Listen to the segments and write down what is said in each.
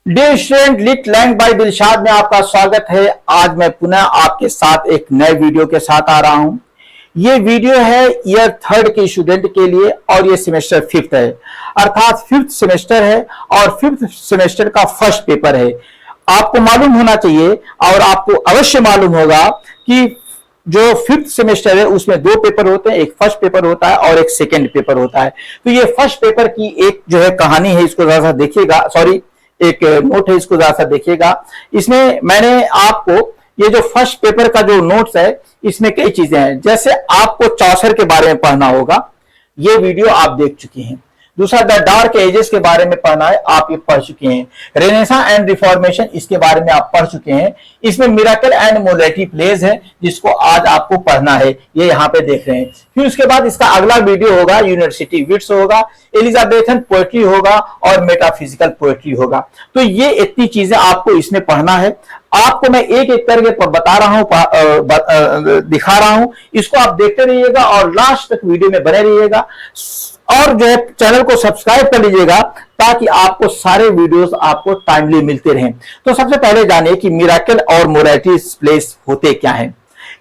Dear student, lit lang by Dilshad में आपका स्वागत है। आज मैं पुनः आपके साथ एक नए वीडियो के साथ आ रहा हूं। ये वीडियो है ईयर थर्ड के स्टूडेंट के लिए और ये सेमेस्टर फिफ्थ है, अर्थात फिफ्थ सेमेस्टर है और फिफ्थ सेमेस्टर का फर्स्ट पेपर है। आपको मालूम होना चाहिए और आपको अवश्य मालूम होगा कि जो फिफ्थ सेमेस्टर है उसमें दो पेपर होते हैं, एक फर्स्ट पेपर होता है और एक सेकेंड पेपर होता है। तो ये फर्स्ट पेपर की एक जो है कहानी है, इसको जरा सा देखिएगा, सॉरी एक नोट है, इसको जरा सा देखिएगा। इसमें मैंने आपको ये जो फर्स्ट पेपर का जो नोट्स है इसमें कई चीजें हैं। जैसे आपको चौसर के बारे में पढ़ना होगा, ये वीडियो आप देख चुकी हैं। दूसरा द डार्क एजेस के बारे में पढ़ना है, आप ये पढ़ चुके हैं। रेनेसां एंड रिफॉर्मेशन इसके बारे में आप पढ़ चुके हैं। इसमें मिरेकल एंड मोरालिटी प्लेज है जिसको आज आपको पढ़ना है, ये यहाँ पे देख रहे हैं। फिर उसके बाद इसका अगला वीडियो होगा यूनिवर्सिटी विट्स होगा, एलिजाबेथन पोएट्री होगा और मेटाफिजिकल पोएट्री होगा। तो ये इतनी चीजें आपको इसमें पढ़ना है। आपको मैं एक एक करके बता रहा हूं, दिखा रहा हूं, इसको आप देखते रहिएगा और लास्ट तक वीडियो में बने रहिएगा और जो है चैनल को सब्सक्राइब कर लीजिएगा ताकि आपको सारे वीडियोस आपको टाइमली मिलते रहें। तो सबसे पहले जानिए कि मिरेकल और मोरालिटी प्लेज होते क्या हैं।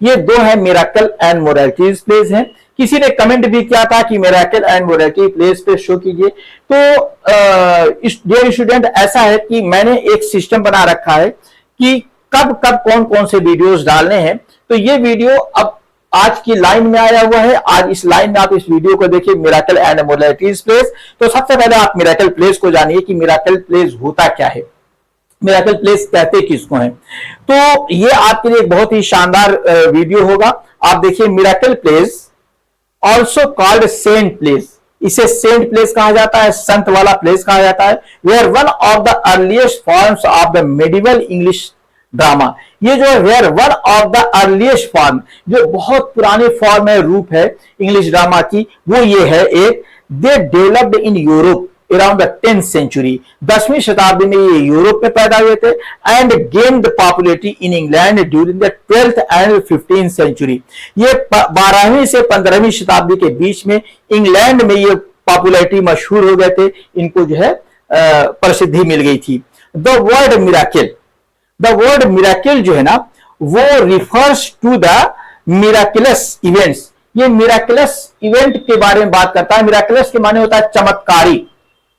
ये दो है, मिरेकल एंड मोरालिटी प्लेज हैं। किसी ने कमेंट भी किया था कि मिरेकल एंड मोरालिटी प्लेज पे शो कीजिए। तो डियर स्टूडेंट, ऐसा है कि मैंने एक सिस्टम बना रखा है कि कब कब कौन कौन से वीडियोस डालने हैं। तो ये वीडियो अब आज की लाइन में आया हुआ है। आज इस लाइन में आप इस वीडियो को देखिए, मिरेकल एंड मोरालिटी प्लेज। तो सबसे पहले आप मिरेकल प्लेज को जानिए कि मिरेकल प्लेज होता क्या है, मिरेकल प्लेज कहते किसको हैं। तो ये आपके लिए एक बहुत ही शानदार वीडियो होगा। आप देखिए, miracle plays also called saint plays, इसे सेंट प्लेस कहा जाता है, संत वाला प्लेस कहा जाता है। Where one of the earliest forms of the medieval English drama, ये जो है where one of the earliest form, जो बहुत पुराने फॉर्म है, रूप है इंग्लिश ड्रामा की, वो ये है एक। They developed in Europe around the 10th century, 10वीं शताब्दी में ये यूरोप में पैदा हुए थे। And gain the popularity in England during the 12th and 15th century, ये 12वीं से 15वीं शताब्दी के बीच में इंग्लैंड में ये पॉपुलरिटी मशहूर हो गए थे, इनको जो है प्रसिद्धि मिल गई थी। The word miracle, the word miracle जो है ना, वो refers to the miraculous events, ये मिराकुलस इवेंट के बारे में बात करता है। मिराकुलस के माने होता है चमत्कारी,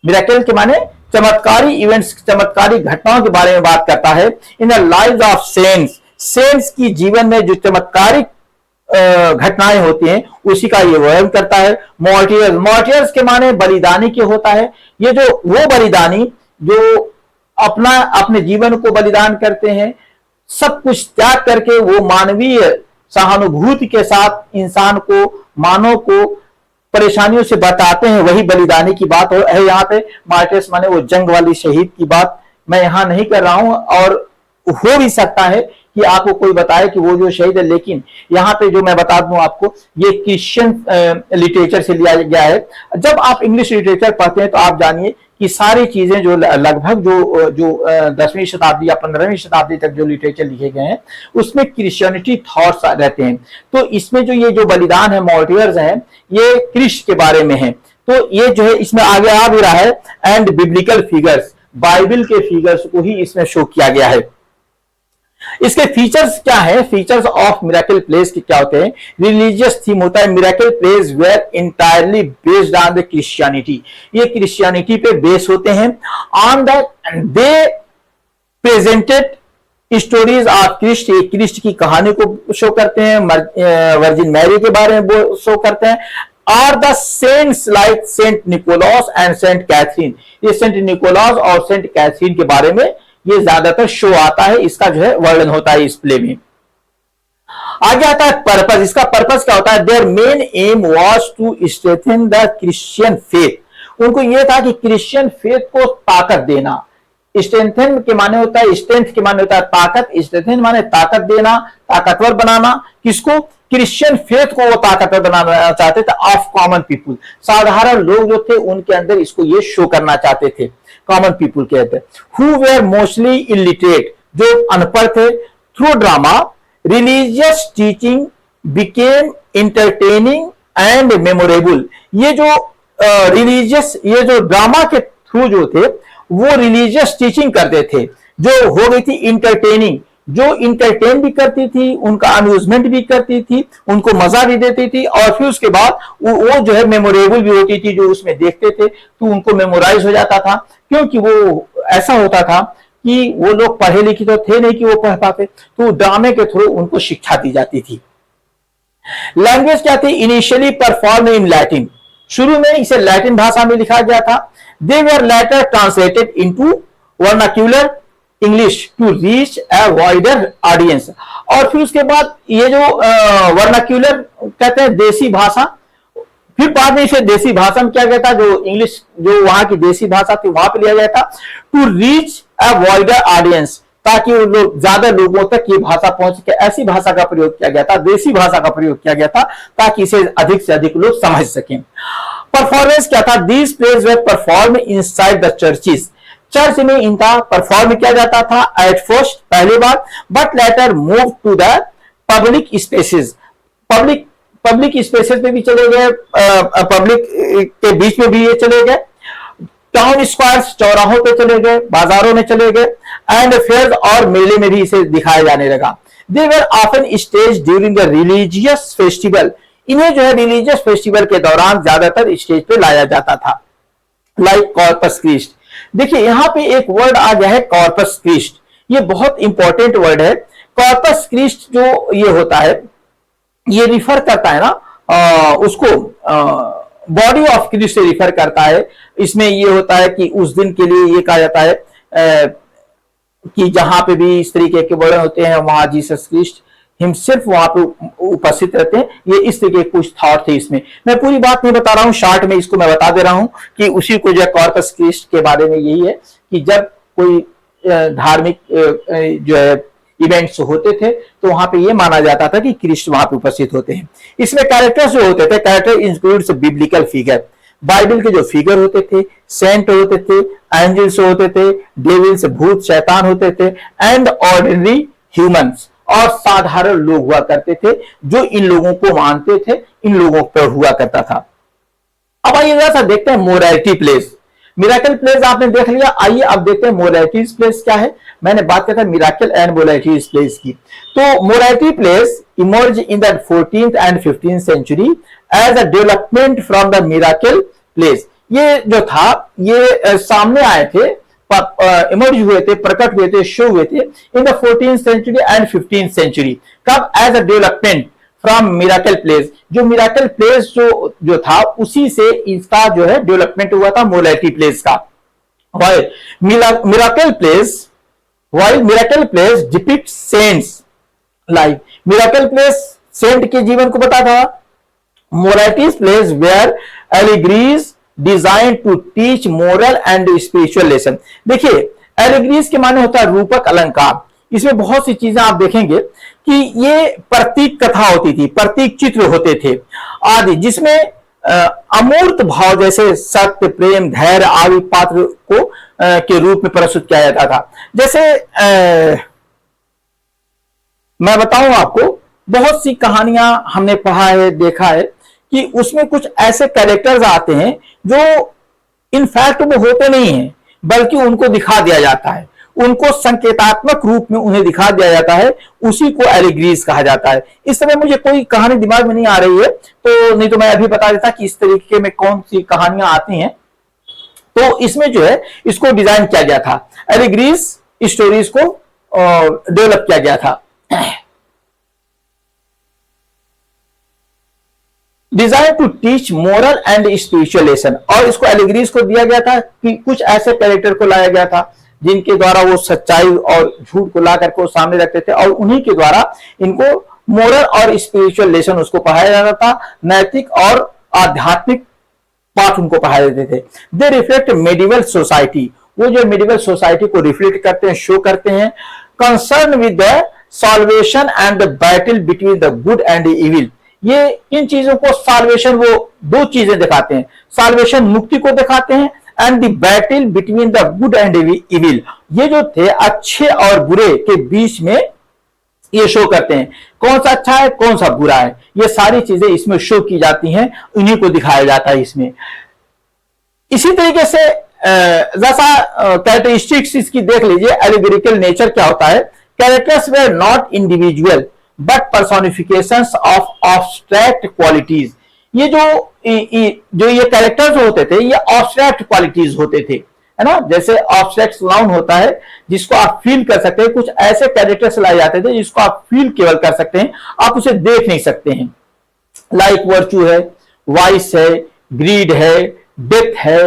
मिरेकल के माने चमत्कारी इवेंट्स, चमत्कारी घटनाओं के बारे में बात करता है। In the lives of saints, saints की जीवन में जो चमत्कारी घटनाएं होती हैं उसी का ये वर्णन करता है। मार्टियर्स, मार्टियर्स के माने बलिदानी के होता है। ये जो वो बलिदानी जो अपने जीवन को बलिदान करते हैं, सब कुछ त्याग करके वो मानवीय सहानुभूति के साथ इंसान को, मानव को परेशानियों से बताते हैं, वही बलिदानी की बात है यहाँ पे। मार्टियर्स माने वो जंग वाली शहीद की बात मैं यहाँ नहीं कर रहा हूं, और हो भी सकता है कि आपको कोई बताए कि वो जो शहीद है, लेकिन यहाँ पे जो मैं बता दूं आपको, ये क्रिश्चियन लिटरेचर से लिया गया है। जब आप इंग्लिश लिटरेचर पढ़ते हैं तो आप जानिए कि सारी चीजें जो लगभग जो 10वीं शताब्दी या 15वीं शताब्दी तक जो लिटरेचर लिखे गए हैं उसमें क्रिश्चियनिटी थॉट्स रहते हैं। तो इसमें जो ये जो बलिदान है, मार्टियर्स हैं, ये क्रिस्ट के बारे में है। तो ये जो है इसमें आगे आ भी रहा है। एंड बिब्लिकल फिगर्स, बाइबल के फिगर्स को ही इसमें शो किया गया है। इसके फीचर्स क्या है, फीचर्स ऑफ मिरेकल प्लेस के क्या होते हैं। रिलीजियस थीम होता है, miracle plays were entirely based on the Christianity, ये क्रिश्चियनिटी पे बेस होते हैं। On the they presented stories of Christ, ये क्रिस्ट की कहानी को शो करते हैं। वर्जिन मैरी के बारे में वो शो करते हैं। Are the saints like Saint Nicholas and Saint Catherine, ये सेंट निकोलस और सेंट कैथरीन के बारे में ये ज्यादातर शो आता है, इसका जो है वर्णन होता है इस प्ले में। आगे आता है पर्पस, इसका पर्पस क्या होता है। Their main aim was to strengthen the Christian faith, उनको यह था कि क्रिश्चियन फेथ को ताकत देना। स्ट्रेंथन के माने होता है, स्ट्रेंथ के माने होता है ताकत, स्ट्रेंथन माने ताकत देना, ताकतवर बनाना। किसको? क्रिश्चियन फेथ को वो ताकतवर बनाना चाहते थे ऑफ कॉमन पीपुल, साधारण लोग जो थे उनके अंदर इसको ये शो करना चाहते थे। कॉमन पीपुल कहते हैं। हु वेर मोस्टली इलिटरेट, जो अनपढ़ थे। Through drama religious teaching became entertaining and memorable, ये जो रिलीजियस, ये जो ड्रामा के थ्रू जो थे वो रिलीजियस टीचिंग करते थे, जो हो गई थी इंटरटेनिंग, जो इंटरटेन भी करती थी, उनका अम्यूजमेंट भी करती थी, उनको मजा भी देती थी, और फिर उसके बाद वो जो है मेमोरेबल भी होती थी। जो उसमें देखते थे तो उनको मेमोराइज हो जाता था, क्योंकि वो ऐसा होता था कि वो लोग पढ़े लिखे तो थे नहीं कि वो पढ़ पाते, तो ड्रामे के थ्रू उनको शिक्षा दी जाती थी। लैंग्वेज क्या थी? इनिशियली परफॉर्म इन लैटिन, शुरू में इसे लैटिन भाषा में लिखा गया था। They were later translated into vernacular English to reach a wider audience. और फिर उसके बाद ये जो वर्नाक्यूलर कहते हैं देसी भाषा, फिर बाद में इसे देसी भाषा में क्या गया था, जो इंग्लिश जो वहां की देसी भाषा थी वहां पे लिया गया था, to reach a wider audience, ताकि वो लोग ज्यादा लोगों तक ये भाषा पहुंच सके। ऐसी भाषा का प्रयोग किया गया था, देसी भाषा का प्रयोग किया गया था, ताकि इसे अधिक से अधिक लोग समझ सकें। परफॉर्मेंस क्या था? These plays were perform inside the churches, church में इनका परफॉर्म किया जाता था एट फर्स्ट, पहली बार, but later move to the public spaces, public spaces में भी चले गए, पब्लिक के बीच में भी ये चले गए, टाउन स्क्वायर्स चौराहों पे चले गए, बाजारों में चले गए, एंड फेयर्स और मेले में भी इसे दिखाया जाने लगा। They were often staged during the religious festival, इन्हें जो है रिलीजियस फेस्टिवल के दौरान ज्यादातर स्टेज पे लाया जाता था। लाइक कॉर्पस क्रिस्ट, देखिए यहां पे एक वर्ड आ गया है कॉर्पस क्रिस्ट, ये बहुत इंपॉर्टेंट वर्ड है। कॉर्पस क्रिस्ट जो ये होता है, ये रिफर करता है ना उसको बॉडी ऑफ क्रिस्ट से रिफर करता है। इसमें ये होता है कि उस दिन के लिए ये कहा जाता है कि जहां पे भी इस तरीके के वर्ड होते हैं वहां जीसस क्रिस्ट हिमसेल्फ वहां पे उपस्थित रहते हैं। ये इस तरीके के कुछ थॉट थे इसमें, मैं पूरी बात नहीं बता रहा हूं, शॉर्ट में इसको मैं बता दे रहा हूं कि उसी को जो है कॉर्पस क्रिस्ट के बारे में यही है कि जब कोई धार्मिक जो है इवेंट्स होते थे तो वहां पे ये माना जाता था कि क्रिस्ट वहां पे उपस्थित होते हैं। इसमें कैरेक्टर्स जो होते थे, character includes biblical figure, Bible के जो फिगर होते थे, सेंट होते थे, एंजल्स होते थे, डेविल्स भूत शैतान होते थे, एंड ऑर्डिनरी ह्यूमंस, और साधारण लोग हुआ करते थे जो इन लोगों को मानते थे, इन लोगों पर हुआ करता था। अब आइए जरा सा देखते हैं मोरालिटी प्लेस। मिराकल प्लेस आपने देख लिया, आइए अब देखते हैं मोरालिटीज प्लेस क्या है। मैंने बात किया था मिराकल एंड मोरालिटीज प्लेस की, तो morality plays emerge in the 14th and 15th century as a development from the miracle plays. ये जो था ये सामने आए थे, इमर्ज हुए थे, प्रकट हुए थे, शो हुए थे in the 14th century and 15th century। कब? As a development from miracle plays, जो मिराकल प्लेस जो था उसी से इसका जो है डेवलपमेंट हुआ था मोरालिटी प्लेस का। Miracle plays depict saints life, miracle plays saint के जीवन को बताता था। Morality plays were allegories designed to teach moral and spiritual lesson. देखिए एलिग्रीज के माने होता है रूपक अलंकार, इसमें बहुत सी चीजें आप देखेंगे कि ये प्रतीक कथा होती थी, प्रतीक चित्र होते थे आदि, जिसमें अमूर्त भाव जैसे सत्य, प्रेम, धैर्य आदि पात्र को के रूप में प्रस्तुत किया जाता था। जैसे मैं बताऊं आपको, बहुत सी कहानियां हमने पढ़ा है, देखा है कि उसमें कुछ ऐसे कैरेक्टर्स आते हैं जो इनफैक्ट वो होते नहीं हैं, बल्कि उनको दिखा दिया जाता है, उनको संकेतात्मक रूप में उन्हें दिखा दिया जाता है, उसी को एलिग्रीज कहा जाता है। इस समय मुझे कोई कहानी दिमाग में नहीं आ रही है, तो नहीं तो मैं अभी बता देता कि इस तरीके में कौन सी कहानियां आती हैं। तो इसमें जो है इसको डिजाइन किया गया था, एलिग्रीज स्टोरीज को डेवलप किया गया था। Designed to teach moral and spiritual lesson, और इसको एलिग्रीज को दिया गया था कि कुछ ऐसे कैरेक्टर को लाया गया था जिनके द्वारा वो सच्चाई और झूठ को ला करके सामने रखते थे, और उन्हीं के द्वारा इनको मोरल और स्पिरिचुअल लेसन उसको पढ़ाया जाता था, नैतिक और आध्यात्मिक पाठ उनको पढ़ाए जाते थे। दे रिफ्लेक्ट मेडिवल सोसाइटी, वो जो मेडिवल सोसाइटी को रिफ्लेक्ट करते हैं, शो करते हैं। Concern with the solvation and the battle between the good and evil, ये इन चीजों को साल्वेशन, वो दो चीजें दिखाते हैं, साल्वेशन मुक्ति को दिखाते हैं, and the battle between the good and evil, ये जो थे अच्छे और बुरे के बीच में ये शो करते हैं, कौन सा अच्छा है कौन सा बुरा है, ये सारी चीजें इसमें शो की जाती हैं, इन्हीं को दिखाया जाता है इसमें। इसी तरीके से जैसा कैरेक्टरिस्टिक्स इसकी देख लीजिए, एलिगोरिकल नेचर क्या होता है, characters were not individual but personifications of abstract qualities. ये जो ये कैरेक्टर्स होते थे ये ऑब्स्ट्रैक्ट क्वालिटीज होते थे, है ना। जैसे ऑब्स्ट्रैक्ट नाउन होता है जिसको आप फील कर सकते हैं, कुछ ऐसे कैरेक्टर्स लाए जाते थे जिसको आप फील केवल कर सकते हैं, आप उसे देख नहीं सकते हैं। लाइक वर्चू है, वाइस है, ग्रीड है, डेथ है,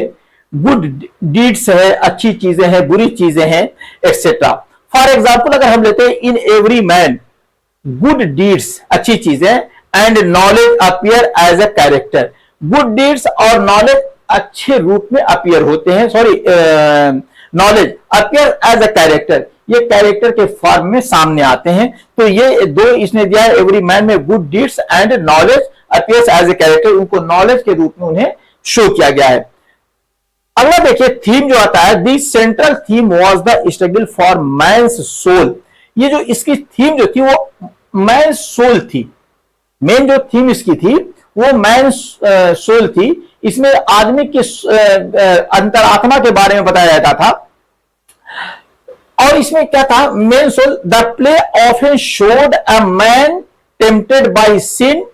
गुड डीड्स है, अच्छी चीजें हैं, बुरी चीजें हैं, एक्सेट्रा। फॉर एग्जाम्पल अगर हम लेते हैं, in Everyman good deeds, अच्छी चीजें, and knowledge appear as a character. Good deeds और नॉलेज अच्छे रूप में अपीयर होते हैं, sorry knowledge appear as a character, ये कैरेक्टर के फॉर्म में सामने आते हैं। तो ये दो इसने दिया है, एवरी मैन में good deeds and knowledge appears as a character, उनको नॉलेज के रूप में उन्हें शो किया गया है। अगला देखिए थीम जो आता है, the central theme was the struggle for man's soul. ये जो इसकी थीम जो थी वो मैन सोल थी, मेन जो थीम इसकी थी वो मैन सोल थी। इसमें आदमी की अंतरात्मा के बारे में बताया जाता था। और इसमें क्या था, main soul, the play often showed a man tempted by sin,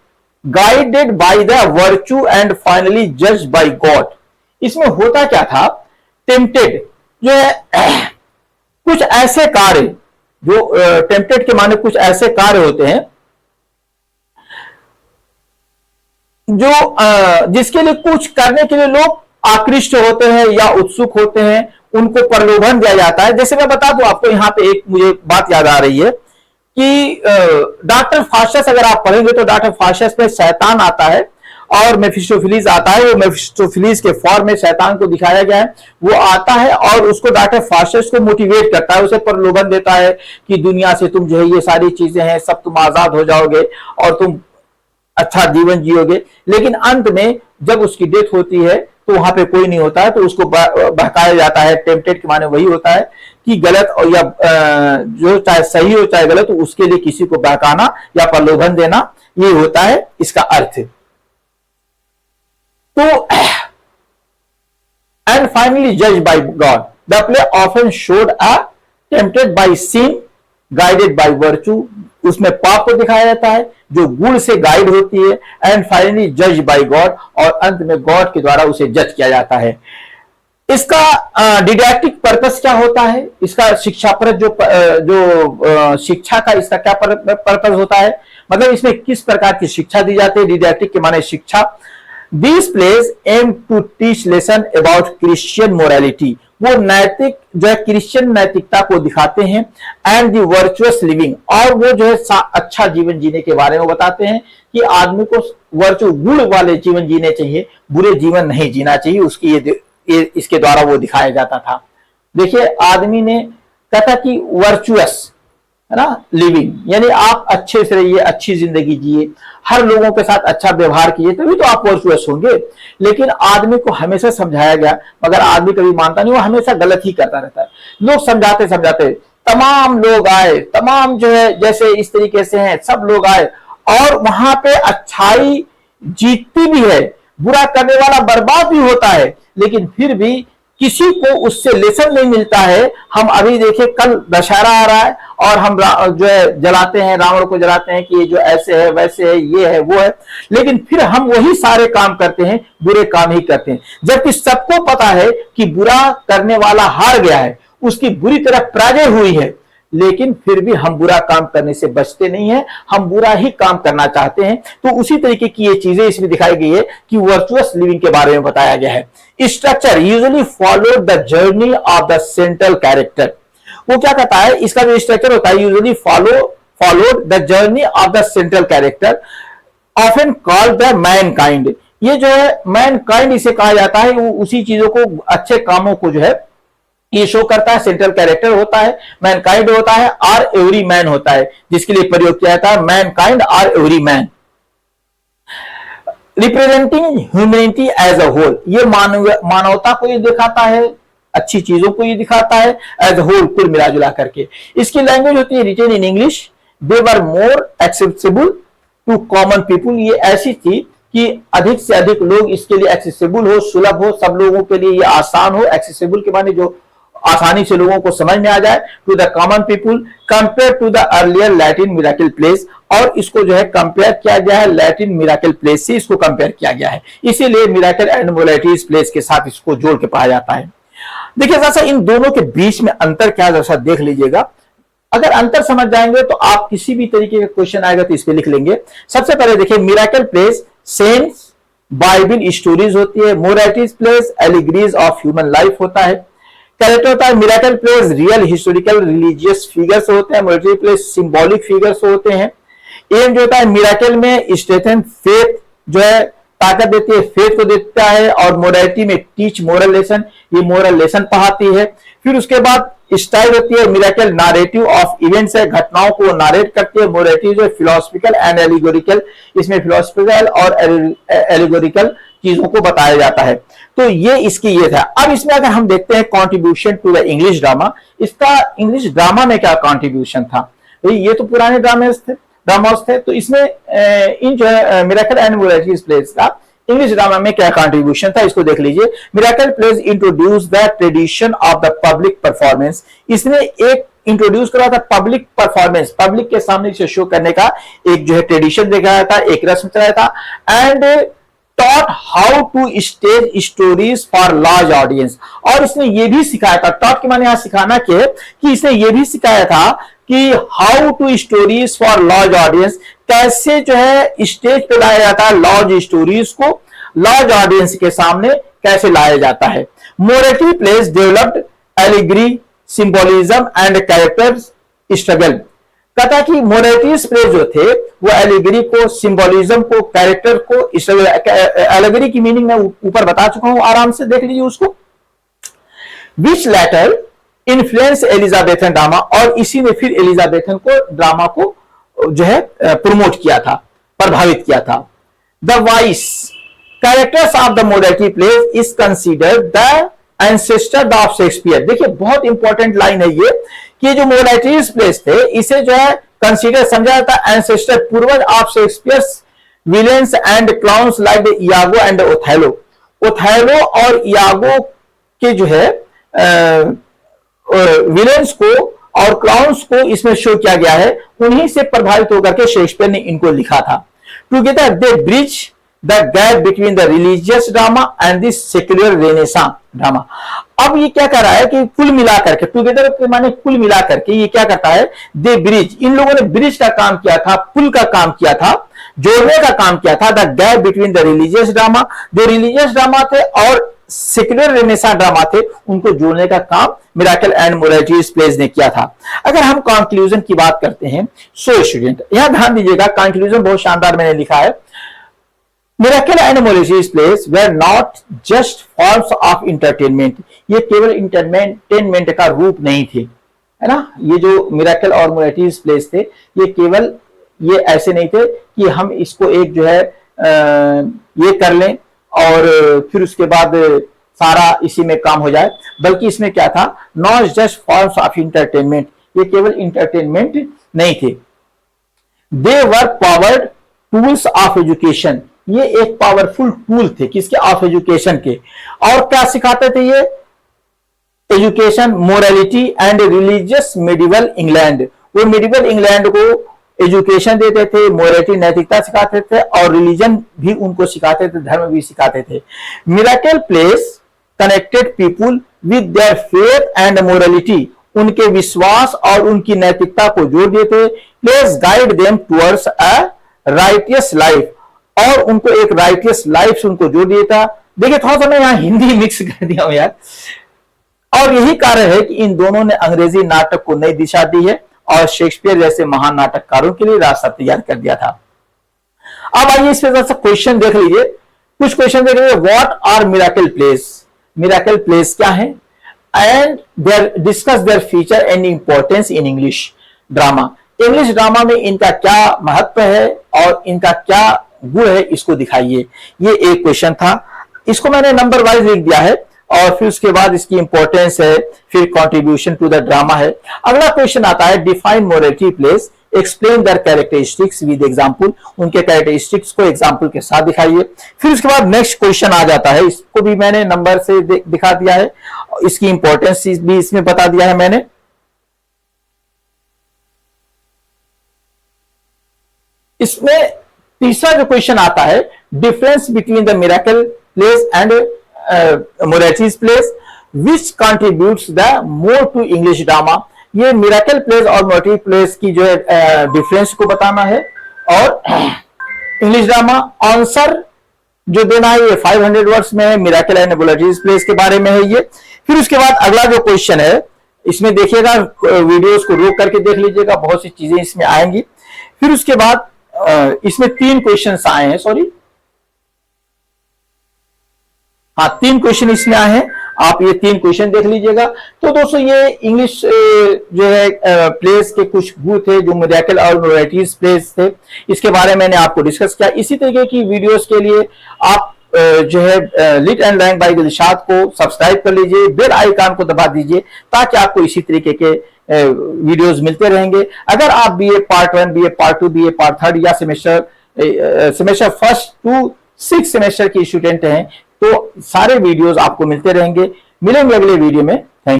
guided by the virtue and finally judged by God. इसमें होता क्या था, टेम्प्टेड जो है कुछ ऐसे कार्य, जो टेम्प्टेड के माने कुछ ऐसे कार्य होते हैं जो जिसके लिए कुछ करने के लिए लोग आकृष्ट होते हैं या उत्सुक होते हैं, उनको प्रलोभन दिया जाता है। जैसे मैं बता दूं आपको, यहां पे एक मुझे बात याद आ रही है कि डॉक्टर फास्टस अगर आप पढ़ेंगे तो डॉक्टर फास्टस में शैतान आता है और मेफिस्टोफेलिस आता है। वो मेफिस्टोफेलिस के फॉर्म में शैतान को दिखाया गया है। वो आता है और उसको डॉक्टर फास्टस को मोटिवेट करता है, उसे प्रलोभन देता है कि दुनिया से तुम जो है ये सारी चीजें हैं सब तुम आजाद हो जाओगे और तुम अच्छा जीवन जियोगे। लेकिन अंत में जब उसकी डेथ होती है तो वहां पे कोई नहीं होता है, तो उसको बहकाया जाता है। टेम्पटेड के माने वही होता है कि गलत और या जो चाहे सही हो चाहे गलत, तो उसके लिए किसी को बहकाना या प्रलोभन देना, ये होता है इसका अर्थ। तो एंड फाइनली जज by God, the play often showed a tempted by sin, guided by virtue. उसमें पाप को दिखाया जाता है जो गुण से गाइड होती है, एंड फाइनली जज बाय गॉड, और अंत में गॉड के द्वारा उसे जज किया जाता है। इसका डिडैक्टिक पर्पस क्या होता है, इसका शिक्षाप्रद जो शिक्षा का इसका क्या पर्पस होता है, मतलब इसमें किस प्रकार की शिक्षा दी जाती है। डिडैक्टिक के माने शिक्षा। This plays aim to teach lesson about Christian morality, वो नैतिक जो है क्रिश्चियन नैतिकता को दिखाते हैं, एंड दी वर्चुअस लिविंग, और वो जो है अच्छा जीवन जीने के बारे में बताते हैं कि आदमी को वर्चु गुण वाले जीवन जीने चाहिए, बुरे जीवन नहीं जीना चाहिए। उसकी ये इसके द्वारा वो दिखाया जाता था। देखिए आदमी ने कहता कि वर्चुअस है ना लिविंग, यानी आप अच्छे से रहिए, अच्छी जिंदगी जिए, हर लोगों के साथ अच्छा व्यवहार कीजिए, तभी तो आप वर्चुअस होंगे। लेकिन आदमी को हमेशा समझाया गया, मगर आदमी कभी मानता नहीं, वो हमेशा गलत ही करता रहता है। लोग समझाते समझाते तमाम लोग आए, तमाम जो है जैसे इस तरीके से हैं सब लोग आए, और वहां पे अच्छाई जीतती भी है, बुरा करने वाला बर्बाद भी होता है, लेकिन फिर भी किसी को उससे लेसन नहीं मिलता है। हम अभी देखिए कल दशहरा आ रहा है और हम जो है जलाते हैं, रावण को जलाते हैं कि ये जो ऐसे है वैसे है, ये है वो है, लेकिन फिर हम वही सारे काम करते हैं, बुरे काम ही करते हैं, जबकि सबको पता है कि बुरा करने वाला हार गया है, उसकी बुरी तरह पराजय हुई है, लेकिन फिर भी हम बुरा काम करने से बचते नहीं हैं, हम बुरा ही काम करना चाहते हैं। तो उसी तरीके की ये चीजें इसमें दिखाई गई है कि वर्चुअस लिविंग के बारे में बताया गया है। Structure usually followed the journey of the central character, वो क्या कहता है, इसका जो स्ट्रक्चर होता है usually followed the journey of the central character often called the Mankind. ये जो है मैनकाइंड इसे कहा जाता है, वो उसी चीजों को, अच्छे कामों को जो है ये शो करता है। सेंट्रल कैरेक्टर होता है, मैनकाइंड होता है, आर एवरी मैन होता है, जिसके लिए प्रयोग किया जाता है mankind or Everyman. Representing humanity as a whole, ये मानवता को ये दिखाता है, अच्छी चीजों को ये दिखाता है एज अ होल, कुल मिला जुला करके। इसकी लैंग्वेज होती है written in English, they were more accessible to common people. ये ऐसी थी कि अधिक से अधिक लोग इसके लिए एक्सेसिबल हो, सुलभ हो, सब लोगों के लिए ये आसान हो। एक्सेसिबल के माने जो आसानी से लोगों को समझ में आ जाए, to the common people compare to the earlier Latin miracle plays, और इसको जो है कंपेयर किया गया है लैटिन मिराकल प्लेस से, इसको कंपेयर किया गया है, इसीलिए मिराकल एंड मोरालिटीज प्लेस के साथ इसको जोड़ के पढ़ा जाता है। देखिए जैसा इन दोनों के बीच में अंतर क्या, जैसा देख लीजिएगा। अगर अंतर समझ जाएंगे तो आप किसी भी तरीके का क्वेश्चन आएगा तो इस पे लिख लेंगे। सबसे पहले देखिए, miracle place sense Bible stories होती है, moralities place एलिगरीज of human life होता है। कैरेक्टर होता है miracle place real historical religious figures होते हैं, मोरालिटी प्लेस सिंबॉलिक फिगर्स होते हैं। एम जो होता है मिराकल में स्ट्रेंथन फेथ, जो है ताकत देती है, फेथ को देता है, और मोरालिटी में टीच मोरल लेसन, ये मोरल लेसन पढ़ाती है। फिर उसके बाद स्टाइल होती है मिराकल नारेटिव ऑफ इवेंट्स है, घटनाओं को नारेट करती है। मोरालिटी जो है फिलोसफिकल एंड एलिगोरिकल, इसमें फिलोसफिकल और एलिगोरिकल चीजों को बताया जाता है। तो ये इसकी ये था। अब इसमें अगर हम देखते हैं contribution to the English drama, इसका इंग्लिश ड्रामा में क्या कंट्रीब्यूशन था। तो ये तो पुराने ड्रामास थे, तो इसमें इन जो है मिराकल एंड मोरालिटीज प्लेस का इंग्लिश ड्रामा में क्या कंट्रीब्यूशन था, इसको देख लीजिए। Miracle place introduce the tradition of the public performance, इसने एक इंट्रोड्यूस करा था पब्लिक परफॉर्मेंस, पब्लिक के सामने से शो करने का एक जो है ट्रेडिशन दिखाया था, एक रस्म चलाया था। And taught how to stage stories for large audience, और इसने ये भी सिखाया था, टॉट के माने यहां सिखाना के, कि इसने ये भी सिखाया था कि how to stories for large audience, कैसे जो है स्टेज पे लाया जाता है लार्ज स्टोरीज को, लार्ज ऑडियंस के सामने कैसे लाया जाता है। Morality plays developed allegory symbolism and characters struggle, कहता कि मोरालिटीज प्लेस जो थे वो एलिगरी को, सिंबोलिज्म को, कैरेक्टर को स्ट्रगल। एलिगरी की मीनिंग मैं ऊपर बता चुका हूं, आराम से देख लीजिए उसको। विच लेटर इन्फ्लुएंस एलिजाबेथन ड्रामा, और इसी ने फिर एलिजाबेथन को ड्रामा को जो है प्रमोट किया था, प्रभावित किया था। The vice characters of the morality place is considered the ancestor of Shakespeare. देखिए बहुत इंपॉर्टेंट लाइन है ये, कि जो मोरालिटीज प्लेस थे इसे जो है कंसीडर समझा जाता है एंसेस्टर, पूर्वज of Shakespeare villains and clowns like the Iago and Othello. Othello और इयागो के जो है विलेंस को और क्लाउन्स को इसमें शो किया गया है, उन्हीं से प्रभावित होकर के शेक्सपियर ने इनको लिखा था। Together they bridge the gap between the religious drama and the secular renaissance drama. अब ये क्या कर रहा है कि कुल मिलाकर के, टुगेदर के माने कुल मिलाकर के, ये क्या करता है, दे ब्रिज, इन लोगों ने ब्रिज का काम किया था, पुल का काम किया था, जोड़ने का काम किया था। The gap between the religious drama, जो रिलीजियस ड्रामा थे और सेक्युलर रेनेसां ड्रामा थे, उनको जोड़ने का काम मिराकल एंड मोरालिटीज प्लेस ने किया था। अगर हम कंक्लूजन की बात करते हैं, सो स्टूडेंट यहां ध्यान दीजिएगा, कंक्लूजन बहुत शानदार मैंने लिखा है। Miracle and moralities place were not just forms of entertainment, ये केवल इंटरटेनमेंट का रूप नहीं थे, है ना। ये जो मिराकल और मोरालिटीज प्लेस थे, ये केवल ये ऐसे नहीं थे कि हम इसको एक जो है ये कर लें और फिर उसके बाद सारा इसी में काम हो जाए, बल्कि इसमें क्या था, not just forms of entertainment, ये केवल इंटरटेनमेंट नहीं थे। दे वर पावर्ड टूल्स ऑफ एजुकेशन, ये एक पावरफुल टूल थे किसके, ऑफ एजुकेशन के। और क्या सिखाते थे ये, education, morality and religious medieval England, वो मेडिवल इंग्लैंड को एजुकेशन देते थे, मोरालिटी नैतिकता सिखाते थे, और रिलीजन भी उनको सिखाते थे, धर्म भी सिखाते थे। Miracle place connected people with their faith and morality, उनके विश्वास और उनकी नैतिकता को जोड़ देते। Place guide them towards a righteous life, और उनको एक राइटियस लाइफ से उनको जोड़ दिया था। देखिए थोड़ा सा मैं यहां हिंदी मिक्स कर दिया हूं यार, और यही कारण है कि इन दोनों ने अंग्रेजी नाटक को नई दिशा दी है और शेक्सपियर जैसे महान नाटककारों के लिए रास्ता तैयार कर दिया था। अब आइए इस पे क्वेश्चन देख लीजिए, कुछ क्वेश्चन देख लीजिए। What are miracle plays, miracle plays क्या है, and there discuss their feature and importance in English drama, English drama में इनका क्या महत्व है और इनका क्या गुण है, इसको दिखाइए। ये एक क्वेश्चन था, इसको मैंने नंबर वाइज लिख दिया है, और फिर उसके बाद इसकी इंपॉर्टेंस है, फिर कंट्रीब्यूशन टू द ड्रामा है। अगला क्वेश्चन आता है, define morality place, explain there characteristics with example, उनके कैरेक्टरिस्टिक्स को एग्जांपल के साथ दिखाइए। फिर उसके बाद नेक्स्ट क्वेश्चन आ जाता है, इसको भी मैंने नंबर से दिखा दिया है, इसकी इंपॉर्टेंस भी इसमें बता दिया है मैंने। इसमें तीसरा जो क्वेश्चन आता है, difference between the miracle plays and morality plays, which contributes the more to English drama. ये मिरेकल प्लेस और मोरेटीज प्लेस की जो है डिफरेंस को बताना है और इंग्लिश ड्रामा आंसर जो देना है ये 500 वर्ड्स में है, मिरेकल एंड मोरेटीज प्लेस के बारे में है ये। फिर उसके बाद अगला जो क्वेश्चन है, इसमें देखिएगा, वीडियोस को रोक करके देख लीजिएगा, बहुत सी चीजें इसमें आएंगी। फिर उसके बाद इसमें 3 क्वेश्चंस आए हैं, सॉरी हाँ 3 क्वेश्चन इसमें आए हैं, आप ये 3 क्वेश्चन देख लीजिएगा। तो दोस्तों ये इंग्लिश जो है प्लेस के कुछ गुण थे जो मिरेकल और मोरेटीज प्लेस थे, इसके बारे में मैंने आपको डिस्कस किया। इसी तरीके की वीडियोस के लिए आप जो है lead and learn by Dilshad को सब्सक्राइब कर लीजिए, बेल आइकन को दबा दीजिए ताकि आपको इसी तरीके के वीडियोस मिलते रहेंगे। अगर आप BA part 1, BA part 2, BA part 3 या सेमेस्टर फर्स्ट टू 6 सेमेस्टर के स्टूडेंट हैं तो सारे वीडियोस आपको मिलते रहेंगे। मिलेंगे अगले वीडियो में।